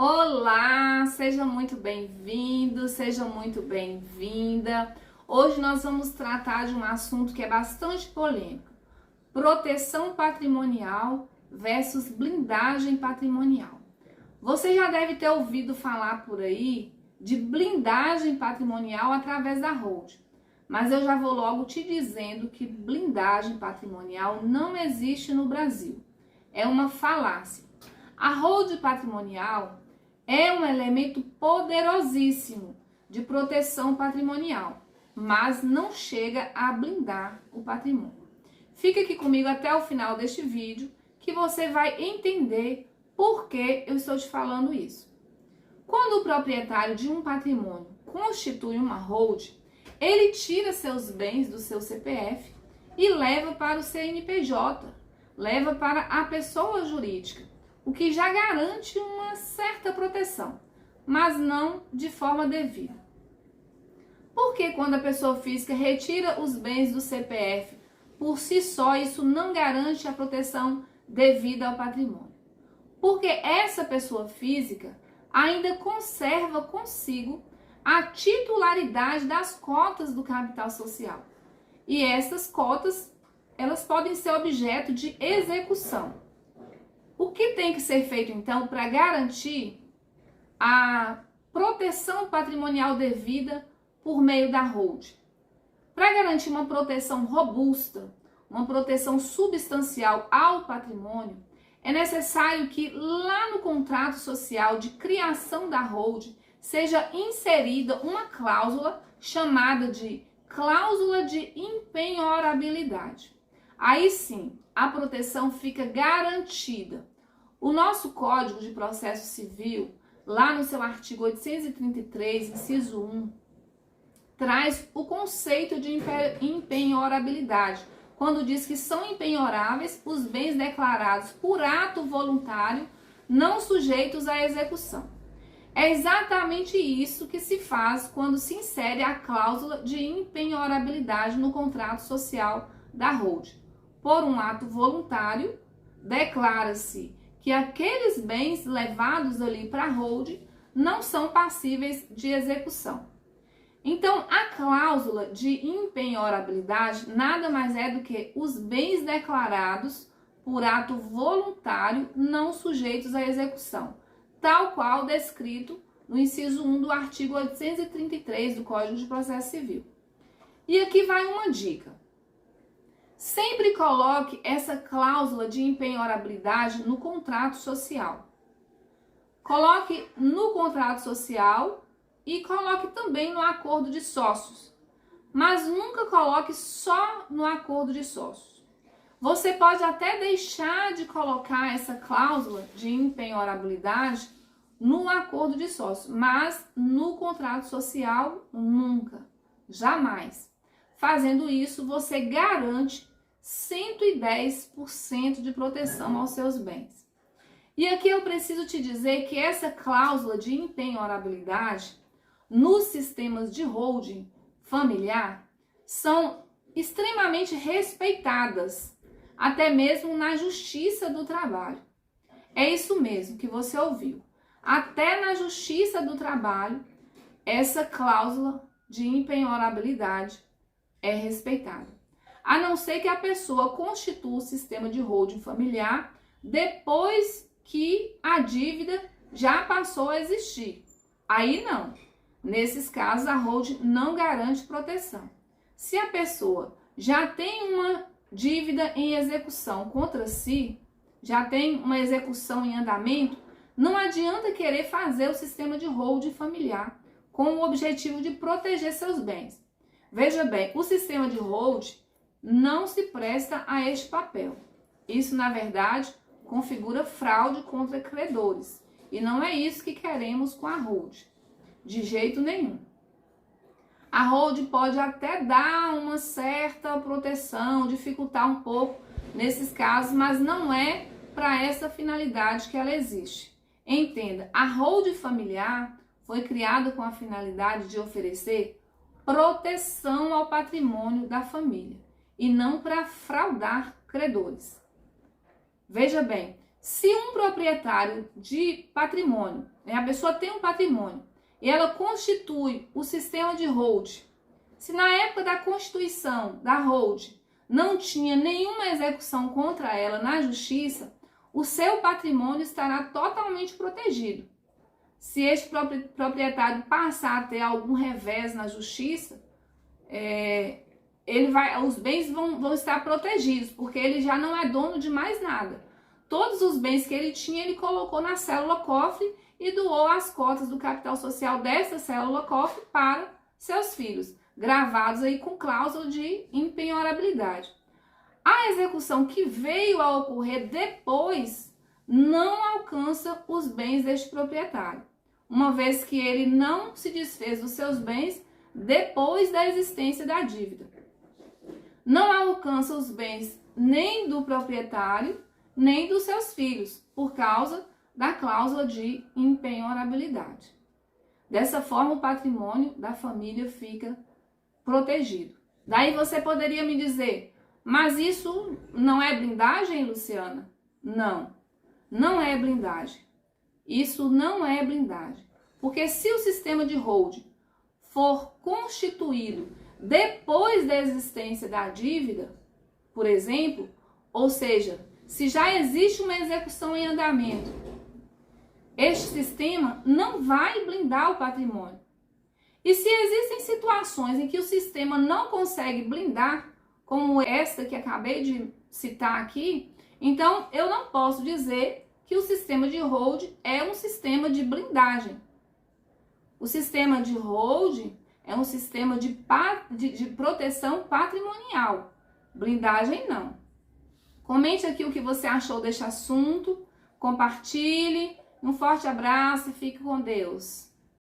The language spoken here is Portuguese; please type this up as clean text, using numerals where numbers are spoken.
Olá, seja muito bem-vindo, seja muito bem-vinda. Hoje nós vamos tratar de um assunto que é bastante polêmico: proteção patrimonial versus blindagem patrimonial. Você já deve ter ouvido falar por aí de blindagem patrimonial através da holding, mas eu já vou logo te dizendo que blindagem patrimonial não existe no Brasil. É uma falácia. A holding patrimonial é um elemento poderosíssimo de proteção patrimonial, mas não chega a blindar o patrimônio. Fica aqui comigo até o final deste vídeo que você vai entender por que eu estou te falando isso. Quando o proprietário de um patrimônio constitui uma holding, ele tira seus bens do seu CPF e leva para o CNPJ, leva para a pessoa jurídica, o que já garante uma certa proteção, mas não de forma devida. Porque quando a pessoa física retira os bens do CPF, por si só isso não garante a proteção devida ao patrimônio? Porque essa pessoa física ainda conserva consigo a titularidade das cotas do capital social. E essas cotas, elas podem ser objeto de execução. O que tem que ser feito, então, para garantir a proteção patrimonial devida por meio da holding? Para garantir uma proteção robusta, uma proteção substancial ao patrimônio, é necessário que lá no contrato social de criação da holding seja inserida uma cláusula chamada de cláusula de impenhorabilidade. Aí sim, a proteção fica garantida. O nosso Código de Processo Civil, lá no seu artigo 833, inciso 1, traz o conceito de impenhorabilidade, quando diz que são impenhoráveis os bens declarados por ato voluntário, não sujeitos à execução. É exatamente isso que se faz quando se insere a cláusula de impenhorabilidade no contrato social da holding. Por um ato voluntário, declara-se que aqueles bens levados ali para a holding não são passíveis de execução. Então, a cláusula de impenhorabilidade nada mais é do que os bens declarados por ato voluntário não sujeitos à execução, tal qual descrito no inciso 1 do artigo 833 do Código de Processo Civil. E aqui vai uma dica. Sempre coloque essa cláusula de impenhorabilidade no contrato social. Coloque no contrato social e coloque também no acordo de sócios. Mas nunca coloque só no acordo de sócios. Você pode até deixar de colocar essa cláusula de impenhorabilidade no acordo de sócios, mas no contrato social nunca, jamais. Fazendo isso, você garante 110% de proteção aos seus bens. E aqui eu preciso te dizer que essa cláusula de impenhorabilidade nos sistemas de holding familiar são extremamente respeitadas, até mesmo na Justiça do Trabalho. É isso mesmo que você ouviu. Até na Justiça do Trabalho, essa cláusula de impenhorabilidade é respeitada. A não ser que a pessoa constitua o sistema de holding familiar depois que a dívida já passou a existir. Aí não. Nesses casos, a holding não garante proteção. Se a pessoa já tem uma dívida em execução contra si, já tem uma execução em andamento, não adianta querer fazer o sistema de holding familiar com o objetivo de proteger seus bens. Veja bem, o sistema de holding não se presta a este papel. Isso, na verdade, configura fraude contra credores. E não é isso que queremos com a holding. De jeito nenhum. A holding pode até dar uma certa proteção, dificultar um pouco nesses casos, mas não é para essa finalidade que ela existe. Entenda, a holding familiar foi criada com a finalidade de oferecer proteção ao patrimônio da família e não para fraudar credores. Veja bem, Se um proprietário de patrimônio, a pessoa tem um patrimônio e ela constitui o sistema de hold, se na época da constituição da hold não tinha nenhuma execução contra ela na justiça, o seu patrimônio estará totalmente protegido. Se este proprietário passar a ter algum revés na justiça, os bens vão estar protegidos, porque ele já não é dono de mais nada. Todos os bens que ele tinha, ele colocou na célula cofre e doou as cotas do capital social dessa célula cofre para seus filhos, gravados aí com cláusula de impenhorabilidade. A execução que veio a ocorrer depois não alcança os bens deste proprietário, uma vez que ele não se desfez dos seus bens depois da existência da dívida. Não alcança os bens nem do proprietário, nem dos seus filhos, por causa da cláusula de impenhorabilidade. Dessa forma, o patrimônio da família fica protegido. Daí você poderia me dizer, mas isso não é blindagem, Luciana? Não, não é blindagem. Isso não é blindagem. Porque se o sistema de holding for constituído depois da existência da dívida, por exemplo, ou seja, se já existe uma execução em andamento, este sistema não vai blindar o patrimônio. E se existem situações em que o sistema não consegue blindar, como esta que acabei de citar aqui, então eu não posso dizer que o sistema de holding é um sistema de blindagem. O sistema de holding é um sistema de proteção patrimonial. Blindagem não. Comente aqui o que você achou deste assunto, compartilhe. Um forte abraço e fique com Deus.